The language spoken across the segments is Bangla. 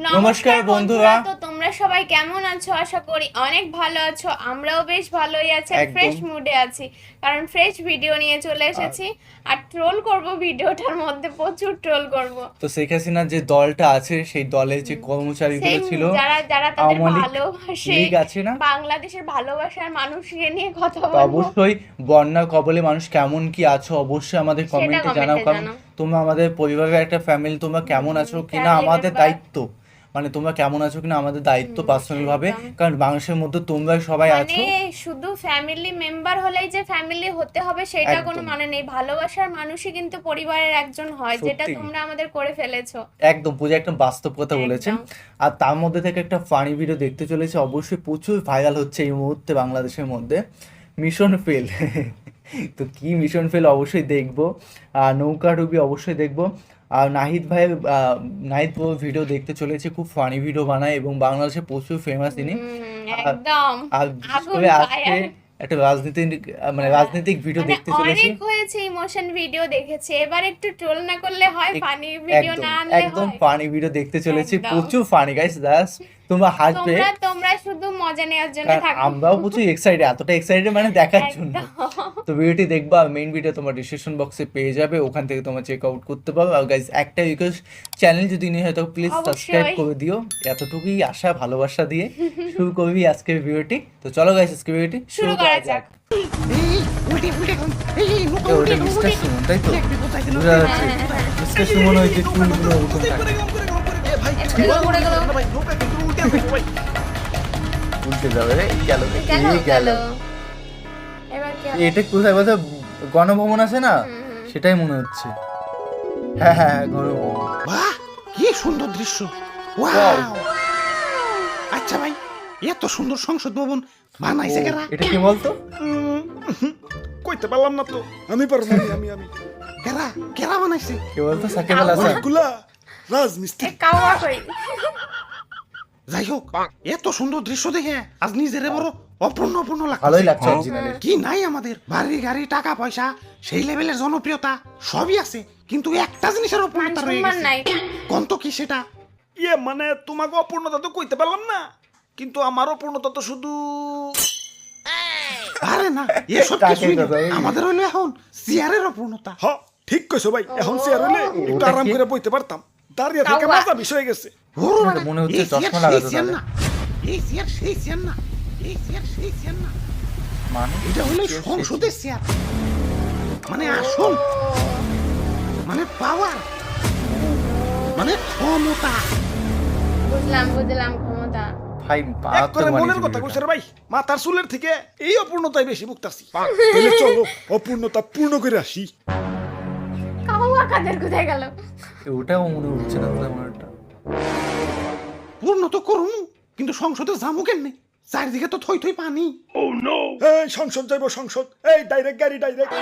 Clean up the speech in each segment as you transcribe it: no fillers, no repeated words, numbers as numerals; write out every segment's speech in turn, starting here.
নমস্কার বন্ধুরা, তো তোমরা সবাই কেমন আছো? আশা করি অনেক ভালো আছো। আমরাও বেশ ভালোই আছি, ফ্রেশ মুডে আছি, কারণ ফ্রেশ ভিডিও নিয়ে চলে এসেছি। আর ট্রোল করব, ভিডিওটার মধ্যে প্রচুর ট্রোল করব। তো শেখ হাসিনার যে দলটা আছে সেই দলের যে কর্মচারীগুলো ছিল, যারা যারা তাদের ভালোবাসে, লীগ আছে না, বাংলাদেশের ভালোবাসার মানুষকে নিয়ে কথা তো বলবো। অবশ্যই বন্যা কবলে মানুষ কেমন কি আছো অবশ্যই আমাদের কমেন্টে জানাও, কারণ তোমরা আমাদের পরিবারের একটা ফ্যামিলি, তোমরা কেমন আছো কিনা আমাদের দায়িত্ব, মানে তোমরা কেমন আছো কিনা আমাদের দায়িত্ব পার্সোনাল ভাবে, কারণ বাংলাদেশের মধ্যে তোমরা সবাই আছো। শুধু ফ্যামিলি মেম্বার হলেই যে ফ্যামিলি হতে হবে সেটা কোনো মানে নেই। ভালোবাসার মানুষই কিন্তু পরিবারের একজন হয়, যেটা তোমরা আমাদের করে ফেলেছো। একদম পূজা একটা বাস্তব কথা বলেছেন। আর তার মধ্যে থেকে একটা ফানি ভিডিও দেখতে চলেছে, অবশ্যই প্রচুর ভাইরাল হচ্ছে এই মুহূর্তে বাংলাদেশের মধ্যে, মিশন ফেল। তো কি মিশন ফেল অবশ্যই দেখবো, আর নৌকা ডুবি অবশ্যই দেখবো। আর নাহিদ ভাইয়ের নাহিদ ভিডিও দেখতে চলেছে, খুব ফানি ভিডিও বানায় এবং বাংলাদেশে প্রচুর ফেমাস তিনি। আর বিশেষ করে আজকে একটা রাজনৈতিক ভিডিও দেখতে চলেছি। অনেক হয়েছে ইমোশন ভিডিও দেখেছি, এবার একটু ট্রোল না করলে হয়, ফানি ভিডিও না আনলে হয়। একদম ফানি ভিডিও দেখতে চলেছি, প্রচুর ফানি গাইস, তোমরা হাসবে, তোমরা শুধু মজা নেওয়ার জন্য থাকো। আমরাও প্রচুর এক্সাইটেড, এতটা এক্সাইটেড মানে দেখার জন্য। তো ভিডিওটি দেখবা, মেইন ভিডিও তোমার ডিসক্রিপশন বক্সে পেয়ে যাবে, ওখান থেকে তোমরা চেক আউট করতে পারো। আর গাইস একটা রিকোয়েস্ট, চ্যানেল যদি নিয়ে হয় তো প্লিজ সাবস্ক্রাইব করে দিও, এতটুকুই আশা ভালোবাসা দিয়ে শুরু করবি আজকের ভিডিওটি। তো চলো গাইস আজকের ভিডিওটি শুরু করা যাক। ওটা মিস্টার সুমন, তাই তো? বুঝা যাচ্ছে মিস্টার সুমন ওই যে চুলগুলো ওরকম থাকে। উল্টে যাবে রে, গেল। এটা কোথায় বলতে গণভবন আছে না, সেটাই মনে হচ্ছে। হ্যাঁ গণভবন। বাহ, কি সুন্দর দৃশ্য! ওয়াও! আচ্ছা ভাই, এত সুন্দর সংসদ ভবন বানাইছে কারা? এটা কি বলতো? কইতে পারলাম না তো। আমি পারবো না, আমি কারা কারা বানাইছে? কি বলতো? সাকিব আল হাসান। গুলা রাজমিস্ত্রি। কাওয়া কই। যাই হোক, এত সুন্দর দৃশ্য দেখে আজ নিজেরে বড় অপূর্ণ লাগছে। ভালোই লাগছে অরিজিনালি। কি নাই আমাদের? বাড়ি গাড়ি টাকা পয়সা সেই লেভেলের জনপ্রিয়তা সবই আছে, কিন্তু একটা জিনিসের অপূর্ণতা রয়ে গেছে। কোন তো কি সেটা? মানে তোমাকে অপূর্ণতা তো কইতে পারলাম না, কিন্তু আমার অপূর্ণতা তো শুধু আরে না, এসব কিছুই না। আমাদের হইলো এখন চেয়ারের অপূর্ণতা। হ্যাঁ ঠিক কইছো ভাই, এখন চেয়ার হলে একটু আরাম করে বইতে পারতাম, দাঁড়িয়ে থেকে মাথা বিষয় গেছে। মনে হচ্ছে চশমা লাগাতো তাহলে। এই চেয়ার সেই চেয়ার না, এই চেয়ার সেই চেয়ার না, মানে এটা হলো সংসদের চেয়ার, মানে আসল, মানে পাওয়ার, মানে ক্ষমতা। বুঝলাম ক্ষমতা। ভাই এক করে মনের কথা কইছ রে ভাই, মাথার চুলের থেকে এই অপূর্ণতাই বেশি ভুগতাছি। তাহলে চলো অপূর্ণতা পূর্ণ করে আসি। কাওয়া কাদের কোথায় গেল? ওটাও মনে হচ্ছে না তেমন একটা। পূর্ণ তো করুন, কিন্তু সংসদে যাবো কেমনে? চারিদিকে তো থই থই পানি। ও নো, এই সংসদ যাইবো, সংসদ এই ডাইরেক্ট গাড়ি, ডাইরেক্ট।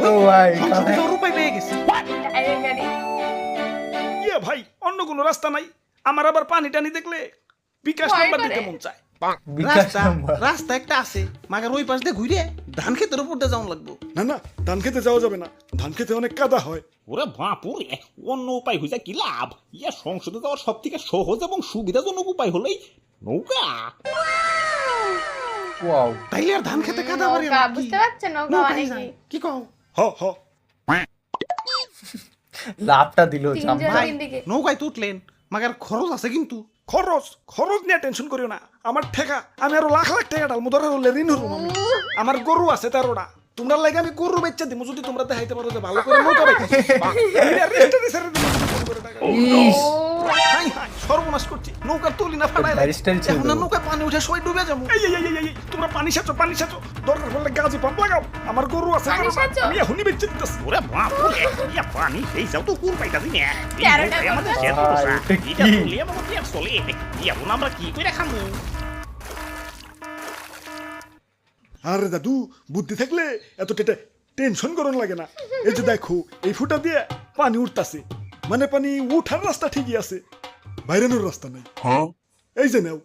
ও ভাই সংসদে যাওয়ার উপায় পেয়ে গেছি। ডাইরেক্ট গাড়ি। ইয়ে ভাই, অন্য কোনো রাস্তা নাই? আমার আবার পানি টানি দেখলে বিকাশ নাম্বার দিতে মন চায়। রাস্তা একটা আছে, মাগার ওই পাশ দিয়ে ঘুরে ধান ক্ষেতের উপর দিয়ে যাওয়া লাগবো। না না, ধান খেতে যাওয়া যাবে না, ধান খেতে অনেক কাদা হয়। ওরে বাপুরে, অন্য উপায় হইছে কি লাভ? ইয়া সংসদে যাওয়ার সব থেকে সহজ এবং সুবিধাজনক উপায় হলেই নৌকা। ওয়াও, তাইলে আর ধান খেতে কাদা বাড়ি বুঝতে পারছেন নৌকা মানে কি কও? হ লাভটা দিল জাম্মা। ভাই নৌকায় তো উঠলেন, মাগার খরচ আছে কিন্তু। খরচ নিয়ে টেনশন করিও না, আমার ঠেকা আমি আরো লাখ টাকা ডালমু, ধরে হলে ঋণ হরুম আমি। আমার গরু আছে 13টা, তোমরা লাগে আমি গরু বেচা দিমু যদি তোমরা দেখাইতে পারো যে ভালো করে নৌকা বাইতেছি। সর্বনাশ করছি, নৌকা তুলি না ফাটাই এখন নৌকা পানি উঠে সবাই ডুবে যাবো। তোমরা পানি সাচো, দরকার পড়লে গাজি পাম্প লাগাও, আমার গরু আছে, আমি এখনই বেচে দিতেছি। ওরে বাপুরে, ইয়া পানি এই যাও তো কোন পাইতাছি না। আমাদের ভাই, শেষ করছা এটা কি? এটা তুলি আমাকে কি আর চলে? ইয়া আমরা কি কইরা খামু? আরে দাদু, বুদ্ধি থাকলে এত টেনশন করন লাগে না। এই যে দেখো, এই ফুটা দিয়ে পানি উঠতাছে, মানে পানি উঠার রাস্তা ঠিকই আছে, বাইরানোর রাস্তা নাই। এই যে নাও,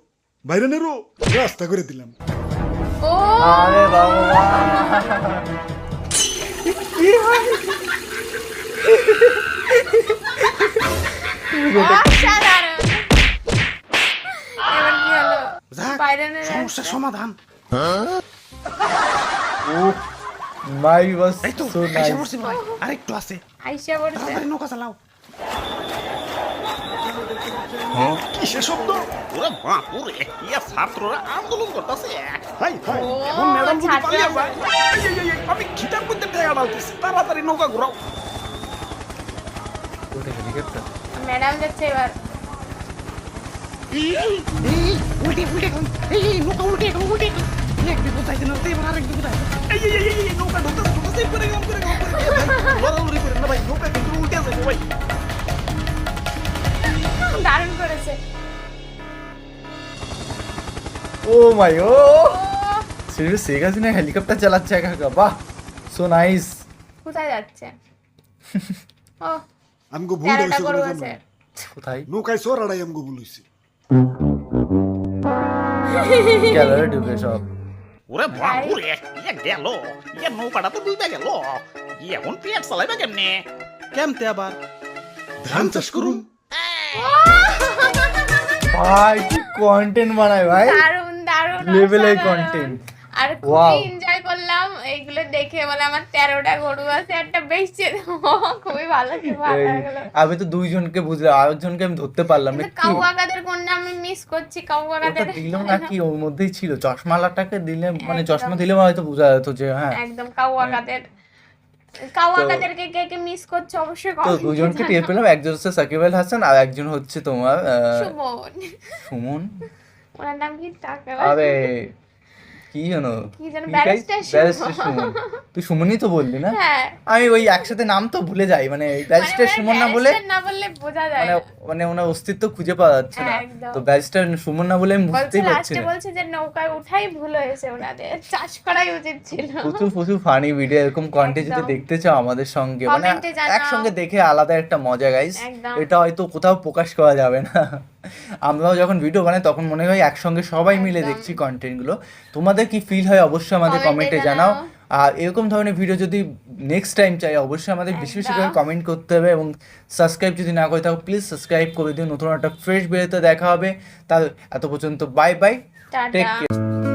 বাইরানেরও রাস্তা করে দিলাম। আরে বাবা, অসাধারণ। এবার কি হলো? যাক, বাইরনের সমস্যার সমাধান। ও মাই ওয়াজ এই তো সো এসে নাইস। পড়ছি ভাই, আরেকটু আছে। আইসা পড়ছে। তাড়াতাড়ি নৌকা চালাও। কিসের শব্দ? ওরে বাপুরে ইয়া ছাত্ররা আন্দোলন করতেছে। হাই হাই ও, এখন ম্যাডাম যদি ছাত্র পালিয়ে যায়, আন্দোলন। আমি খিটার করতে টাকা ডালতেছি, তাড়াতাড়ি নৌকা ঘুরাও। ওটা হেলিকপ্টার। ম্যাডাম যাচ্ছে এবার। এই, উল্টে উল্টে এখন। এই নৌকা উল্টে এখন, উল্টে এখন। এক বিপদ যাইতে না, এবার আরেক বিপদ যাইতে। এই নৌকা ঢুকতেছে, করে গেলাম, করে গেলাম, করে গেলাম। ভাই, লড়ালড়ি করেন না ভাই, নৌকা কিন্তু উল্টে যাবে ভাই। দারুণ করেছে। ও মাই ও ও, সিরিয়াসলি শেখ হাসিনা হেলিকপ্টার চালাচ্ছে একা একা, বাহ সো নাইস। কোথায় যাচ্ছে? ও, আমগো ভুল 13টা হয়েছে গরু কোনো আছে। জানো? কোথায় নৌকায় চড়াটাই আমগো ভুল হয়েছে। গ্যালারি ঢুকে সব। ওরে বাপুরে ইয়া গেল, ইয়া নৌকাটা তো ডুবে গেল। ইয়া এখন পেট চালাইবে কেমনে? কেমতে আবার? ধান চাষ করুন। ভাই কি কন্টেন্ট বানায় ভাই, দারুণ দারুণ লেভেলের অসাধারণ। কন্টেন্ট। আর Wow. খুবই এনজয় করলাম এইগুলো দেখে, বলে আমার 13টা গরু আছে, একটা বেচছে দেবো। খুবই ভালো লাগছে, ভালো লাগলো। আমি তো দুইজনকে বুঝলাম, আরেকজনকে আমি ধরতে পারলাম না কিন্তু কি কাউয়াকাদের কোনটা আমি মিস করছি, ওটা কাউয়াকাদের দিল না কি, ওর মধ্যেই ছিল চশমালাটাকে দিলে, মানে একদম। চশমা দিলে হয়তো বোঝা যেত যে হ্যাঁ। একদম কাউয়াকাদের। কাউয়াকাদেরকে কে কে মিস করছে অবশ্যই তো comment এ দুজনকে টের জানাও। পেলাম, একজন হচ্ছে সাকিব আল হাসান আর একজন হচ্ছে তোমার সুমন, সুমন। ওনার নাম কি টাকা? আরে কি জানো, কি যেন কি ব্যারিস্টার ব্যারিস্টার সুমন। সুমন। তুই সুমনই তো বললি না? হ্যাঁ, আমি ওই একসাথে নাম তো ভুলে যাই, মানে ব্যারিস্টার সুমন না বলে, ব্যারিস্টার না বললে বোঝা যায় মানে না। মানে ওনার অস্তিত্ব খুঁজে পাওয়া যাচ্ছে না। একদম। তো ব্যারিস্টার সুমন না বলে আমি বলছে বুঝতেই পারছি লাস্টে না। বলছে যে নৌকায় উঠাই ভুল হয়েছে, ওনাদের চাষ করাই উচিত ছিল। প্রচুর প্রচুর ফানি ভিডিও এরকম কন্টেন্ট যদি একদম। দেখতে চাও আমাদের সঙ্গে, মানে Comment এ জানাও। একসঙ্গে দেখে আলাদা একটা মজা গাইস। একদম। এটা হয়তো কোথাও প্রকাশ করা যাবে না। আমরাও যখন ভিডিও বানাই তখন মনে হয় একসঙ্গে সবাই মিলে একদম। দেখছি কন্টেন্ট গুলো। তোমাদের কি ফিল হয় অবশ্যই আমাদের Comment এ কমেন্টে জানাও। আর এরকম ধরনের ভিডিও যদি নেক্সট টাইম চাই অবশ্যই আমাদের বেশি বেশি করে একদম। কমেন্ট করতে হবে, এবং সাবস্ক্রাইব যদি না করে থাকো প্লিজ সাবস্ক্রাইব করে দিও। নতুন একটা ফ্রেশ ভিডিওতে দেখা হবে। তাহলে এত পর্যন্ত bye bye, take tata. Care.